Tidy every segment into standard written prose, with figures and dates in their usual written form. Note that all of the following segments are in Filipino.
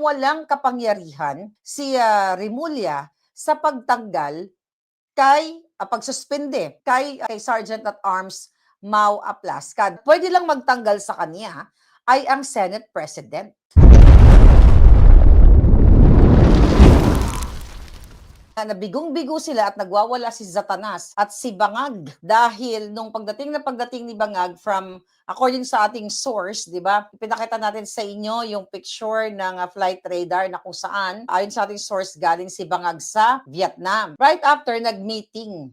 walang kapangyarihan si Remulla sa pagtanggal pagsuspende kay Sergeant at Arms Mau Aplascad. Pwede lang magtanggal sa kanya ay ang Senate President. Nabigong-bigo sila at nagwawala si Satanas at si Bangag dahil nung pagdating ni Bangag according sa ating source, di ba? Pinakita natin sa inyo yung picture ng flight radar na kung saan ayon sa ating source galing si Bangag sa Vietnam. Right after nagpa-meeting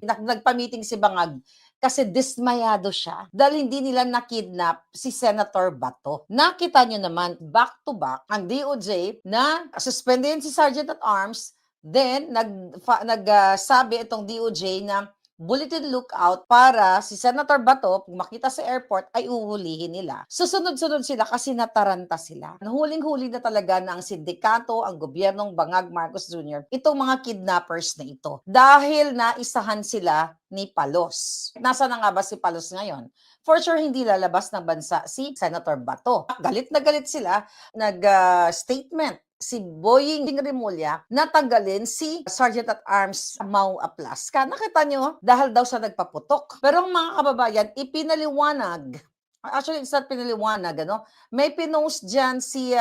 si Bangag kasi dismayado siya dahil hindi nila nakidnap si Senator Bato. Nakita nyo naman back to back ang DOJ na suspendihin si Sergeant at Arms. Then, nagsabi itong DOJ na bulletin lookout para si Senator Bato, pag makita sa airport, ay uhulihin nila. Susunod-sunod sila kasi nataranta sila. Huling-huli na talaga na ang sindikato, ang gobyernong Bangag Marcos Jr., itong mga kidnappers na ito. Dahil naisahan sila ni Palos. Nasaan na nga ba si Palos ngayon? For sure, hindi lalabas ng bansa si Senator Bato. Galit na galit sila, nag-statement si Boying Remulla na tanggalin si Sergeant at Arms Mau Aplascad. Nakita nyo, dahil daw sa nagpaputok. Pero ang mga kababayan, ipinaliwanag. Actually, it's not pinaliwanag, ano? May pinost dyan si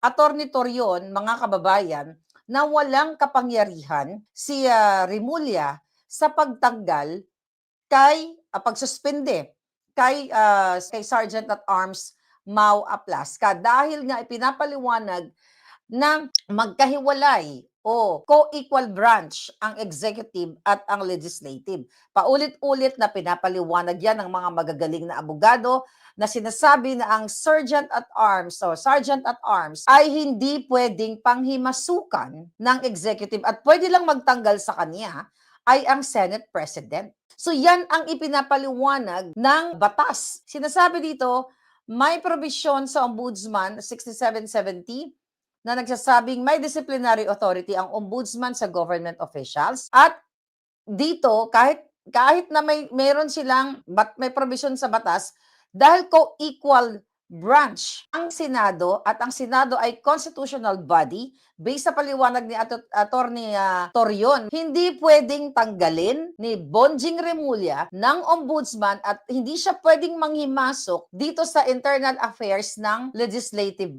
Attorney Torion, mga kababayan, na walang kapangyarihan si Remulla sa pagtanggal pagsuspende kay Sergeant at Arms Mau Aplascad. Dahil nga ipinapaliwanag na magkahiwalay o co-equal branch ang executive at ang legislative. Paulit-ulit na pinapaliwanag yan ng mga magagaling na abogado na sinasabi na ang Sergeant at Arms ay hindi pwedeng panghimasukan ng executive at pwede lang magtanggal sa kanya ay ang Senate President. So yan ang ipinapaliwanag ng batas. Sinasabi dito, may provision sa Ombudsman 6770 na nagsasabing may disciplinary authority ang ombudsman sa government officials at dito kahit na meron silang may provision sa batas dahil co-equal branch ang Senado at ang Senado ay constitutional body based sa paliwanag ni Attorney Torion, hindi pwedeng tanggalin ni Bonjing Remulla ng ombudsman at hindi siya pwedeng manghimasok dito sa internal affairs ng legislative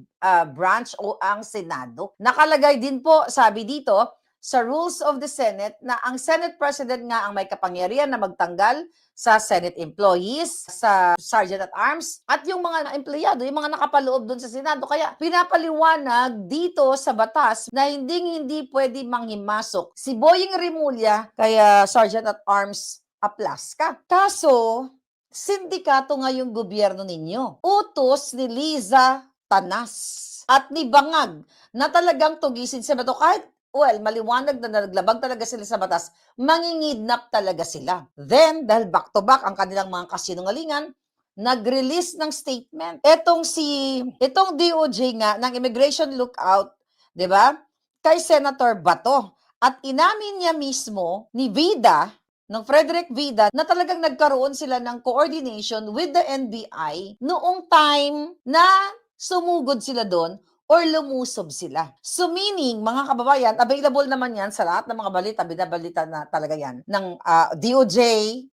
branch o ang Senado. Nakalagay din po, sabi dito, sa rules of the Senate na ang Senate President nga ang may kapangyarihan na magtanggal sa Senate employees, sa Sergeant at Arms, at yung mga empleyado, yung mga nakapaloob doon sa Senado. Kaya pinapaliwanag dito sa batas na hindi pwede manghimasok si Boying Remulla kaya Sergeant at Arms Aplascad. Kaso, sindikato nga yung gobyerno ninyo. Utos ni Liza Tanas at ni Bangag na talagang tugisin si Bato kahit maliwanag na naglabag talaga sila sa batas, mangingidnap talaga sila. Then, dahil back-to-back ang kanilang mga kasinungalingan, nag-release ng statement. Itong DOJ nga ng Immigration Lookout, di ba? Kay Senator Bato. At inamin niya mismo ni Vida, ng Frederick Vida, na talagang nagkaroon sila ng coordination with the NBI noong time na sumugod sila doon or lumusob sila. So meaning, mga kababayan, available naman yan sa lahat ng mga balita, binabalita na talaga yan, ng DOJ,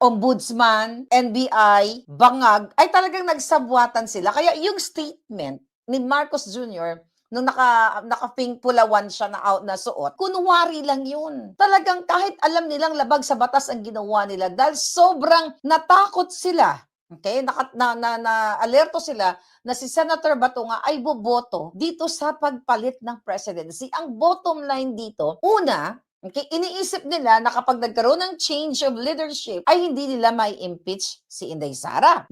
Ombudsman, NBI, Bangag, ay talagang nagsabwatan sila. Kaya yung statement ni Marcos Jr., nung naka-pink pulawan siya na suot, kunwari lang yun. Talagang kahit alam nilang labag sa batas ang ginawa nila dahil sobrang natakot sila. Okay, alerto sila na si Senator Bato nga ay boboto dito sa pagpalit ng presidency. Ang bottom line dito, una, okay, iniisip nila na kapag nagkaroon ng change of leadership, ay hindi nila may impeach si Inday Sara.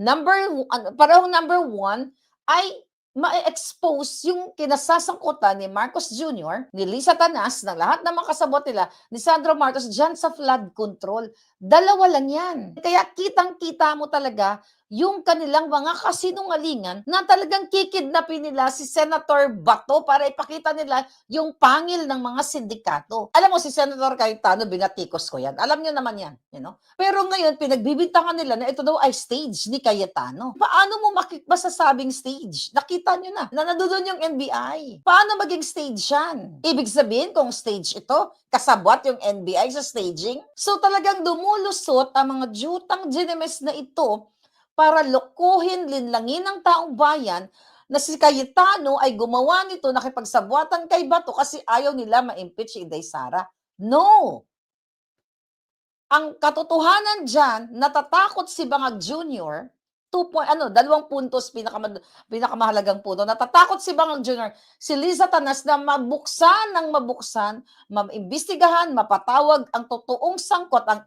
Parang number one, ay ma-expose yung kinasasangkutan ni Marcos Jr., ni Liza Tanas, ng lahat ng mga kasabot nila, ni Sandro Marcos, dyan sa flood control. Dalawa lang yan. Kaya kitang-kita mo talaga yung kanilang mga kasinungalingan na talagang kikidnapin nila si Senator Bato para ipakita nila yung pangil ng mga sindikato. Alam mo, si Senator Cayetano, binatikos ko yan. Alam niyo naman yan. You know? Pero ngayon, pinagbibintangan nila na ito daw ay stage ni Cayetano. Paano mo masasabing stage? Nakita niyo na nandun yung NBI. Paano maging stage yan? Ibig sabihin, kung stage ito, kasabwat yung NBI sa staging. So talagang dumulusot ang mga jutang ginemes na ito para lokohin, linlangin ng taong bayan na si Cayetano ay gumawa nito, nakipagsabwatan kay Bato kasi ayaw nila ma-impeach si Inday Sara. No! Ang katotohanan diyan, natatakot si Bangag Jr., 2 puntos pinakamahalagang punto. Natatakot si Bangag Jr., si Liza Tanas na mabuksan, maimbestigahan, mapatawag ang totoong sangkot, ang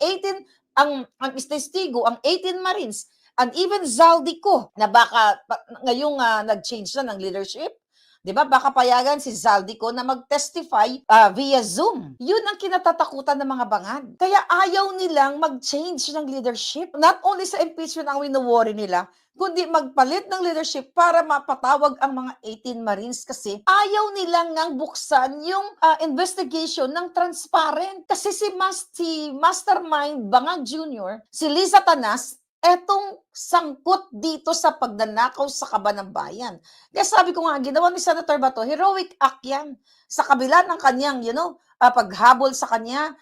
testigo, ang 18 Marines, and even Zaldico na baka ngayong nag-change na ng leadership. 'Di ba? Baka payagan si Zaldico na mag-testify via Zoom. 'Yun ang kinatatakutan ng mga bangag. Kaya ayaw nilang mag-change ng leadership. Not only sa impeachment ang wino-worry nila, kundi magpalit ng leadership para mapatawag ang mga 18 Marines kasi ayaw nilang ngang buksan yung investigation ng transparent. Kasi si Mastermind Bangag Jr., si Liza Tanas, etong sangkot dito sa pagnanakaw sa kaban ng bayan. Kaya sabi ko nga, ginawa ni Senator Bato, heroic act yan. Sa kabila ng kanyang, paghabol sa kanya,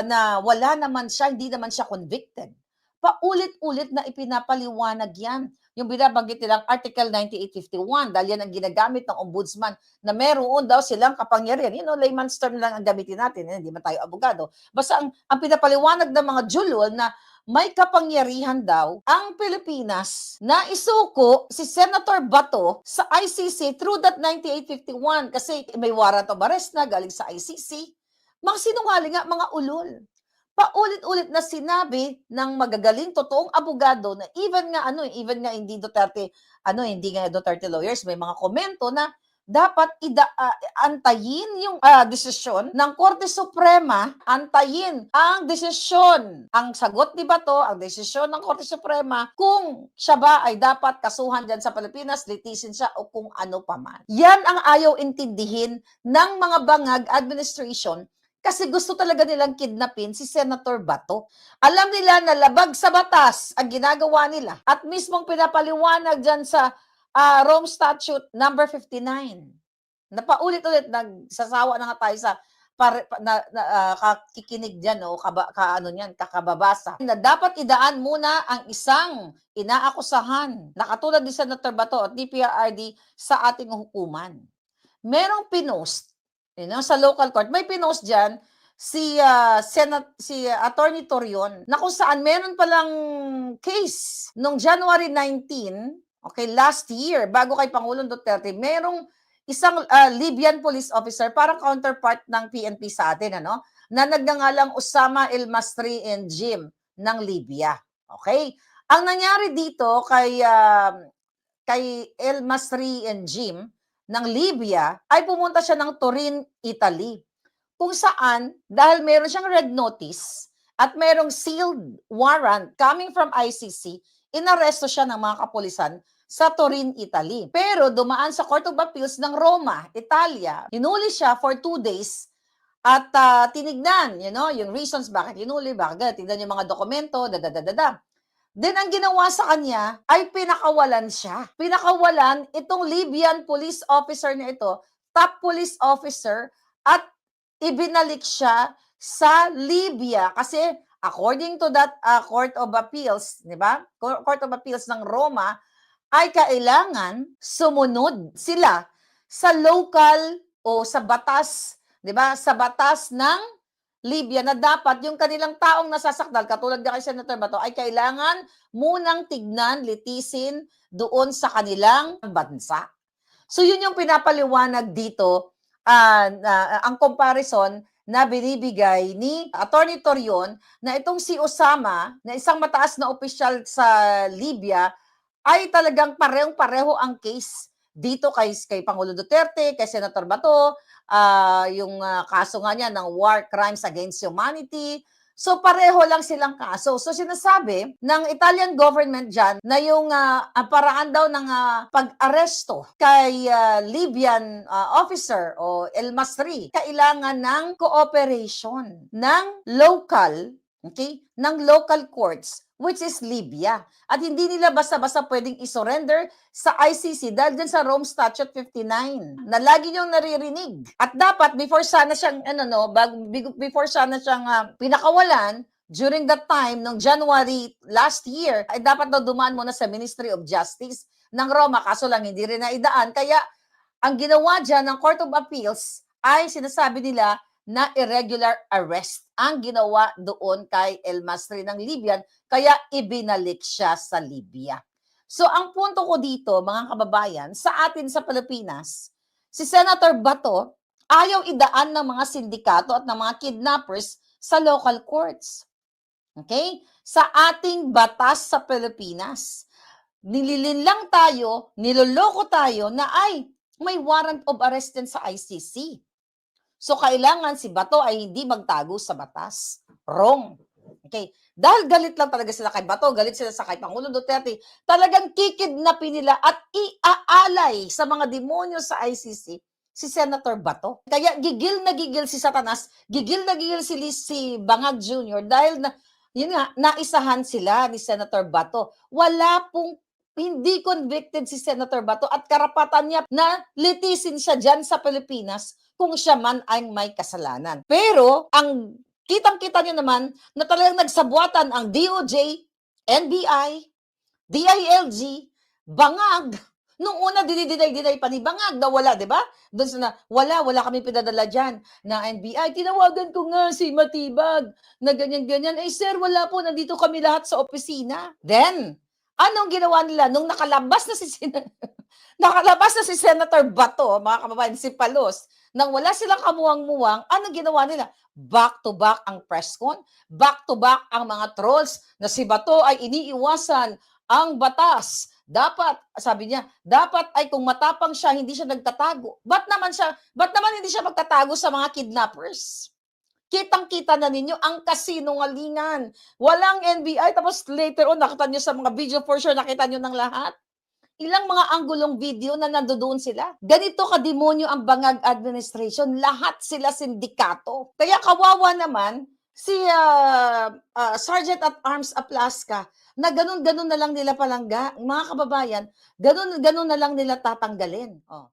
na wala naman siya, hindi naman siya convicted. Paulit-ulit na ipinapaliwanag yan. Yung binabanggit nilang Article 9851, dahil yan ang ginagamit ng ombudsman na meron daw silang kapangyarihan. Layman's term lang ang gamitin natin, hindi man tayo abogado. Basta ang pinapaliwanag ng mga julol na may kapangyarihan daw ang Pilipinas na isuko si Senator Bato sa ICC through that 9851 kasi may warrant of arrest na galing sa ICC. Mga sinungaling nga, mga ulol. Paulit-ulit na sinabi ng magagaling totoong abogado na even nga hindi Duterte lawyers, may mga komento na dapat antayin yung desisyon ng Korte Suprema, antayin ang desisyon, ang sagot ni Bato, ang desisyon ng Korte Suprema kung siya ba ay dapat kasuhan dyan sa Pilipinas, litisin siya o kung ano pa man. Yan ang ayaw intindihin ng mga bangag administration kasi gusto talaga nilang kidnapin si Senator Bato. Alam nila na labag sa batas ang ginagawa nila at mismong pinapaliwanag dyan sa Rome Statute number 59. Napaulit-ulit nagsasawa na nga tayo sa kakikinig diyan o kakababasa na dapat idaan muna ang isang inaakusahan na katulad ni Senator Bato at DPRRD sa ating hukuman. Merong pinost, sa local court, may pinost diyan si Attorney Torion na kung saan meron palang case nung January 19. Okay, last year, bago kay Pangulong Duterte, merong isang Libyan police officer, parang counterpart ng PNP sa atin, na nagngangalang Osama El Masri and Jim ng Libya. Okay? Ang nangyari dito kay El Masri and Jim ng Libya ay pumunta siya ng Turin, Italy. Kung saan, dahil meron siyang red notice at merong sealed warrant coming from ICC, inaresto siya ng mga kapulisan sa Turin, Italy. Pero dumaan sa Court of Appeals ng Roma, Italia. Hinuli siya for 2 days at tinignan, yung reasons bakit hinuli, bakit tignan yung mga dokumento, Then ang ginawa sa kanya ay pinakawalan siya. Pinakawalan itong Libyan police officer na ito, top police officer, at ibinalik siya sa Libya kasi according to that Court of Appeals, 'di ba? Court of Appeals ng Roma ay kailangan sumunod sila sa local o sa batas, 'di ba? Sa batas ng Libya na dapat yung kanilang taong nasasakdal, katulad ng kay Senator Bato, ay kailangan munang tignan, litisin doon sa kanilang bansa. So yun yung pinapaliwanag dito, ang comparison na binibigay ni Attorney Torion na itong si Osama, na isang mataas na opisyal sa Libya, ay talagang parehong-pareho ang case dito kay Pangulo Duterte, kay Senator Bato, yung kaso nga niya ng war crimes against humanity, So pareho lang silang kaso. So sinasabi ng Italian government diyan na yung ang paraan daw ng pag-aresto kay Libyan officer o El Masri, kailangan ng cooperation ng local, okay, ng local courts which is Libya. At hindi nila basta-basta pwedeng isurrender sa ICC dahil din sa Rome Statute 59 na lagi niyong naririnig. At dapat before sana siyang before sana siyang pinakawalan during that time nung January last year ay dapat daw dumaan muna sa Ministry of Justice ng Roma, kaso lang hindi rin naidaan. Kaya ang ginawa dyan ng Court of Appeals ay sinasabi nila na irregular arrest ang ginawa doon kay El Masri ng Libyan, kaya ibinalik siya sa Libya. So ang punto ko dito, mga kababayan, sa atin sa Pilipinas, si Senator Bato ayaw idaan ng mga sindikato at ng mga kidnappers sa local courts. Okay? Sa ating batas sa Pilipinas, nililin lang tayo, niloloko tayo na ay may warrant of arrest din sa ICC. So, kailangan si Bato ay hindi magtago sa batas. Wrong. Okay? Dahil galit lang talaga sila kay Bato, galit sila sa kay Pangulong Duterte, talagang kikidnapin nila at iaalay sa mga demonyo sa ICC si Senator Bato. Kaya gigil na gigil si Satanas, gigil na gigil si Bangag Jr. dahil yun nga, naisahan sila ni Senator Bato. Wala pong hindi convicted si Senator Bato at karapatan niya na litisin siya dyan sa Pilipinas kung siya man ay may kasalanan. Pero ang kitang-kita niyo naman na talagang nagsabuatan ang DOJ, NBI, DILG, Bangag. Nung una, dinay pa ni Bangag na wala, di ba? Doon sa wala kami pinadala dyan na NBI. Tinawagan ko nga si Matibag na ganyan-ganyan. Eh sir, wala po, nandito kami lahat sa opisina. Then, anong ginawa nila? Nung nakalabas na si Senator Bato, mga kababayan, si Palos, nang wala silang kamuwang-muwang, anong ginawa nila? Back-to-back ang press con, back-to-back ang mga trolls na si Bato ay iniiwasan ang batas. Dapat, sabi niya, dapat ay kung matapang siya, hindi siya nagtatago. Ba't naman hindi siya magtatago sa mga kidnappers? Kitang-kita na ninyo ang kasinungalingan. Walang NBI, tapos later on, nakita nyo sa mga video, for sure, nakita nyo ng lahat. Ilang mga anggulong video na nandoon sila. Ganito kademonyo ang Bangag administration. Lahat sila sindikato. Kaya kawawa naman si Sergeant at Arms Aplaska na ganun-ganun na lang nila palangga. Mga kababayan, ganun-ganun na lang nila tatanggalin. Oh.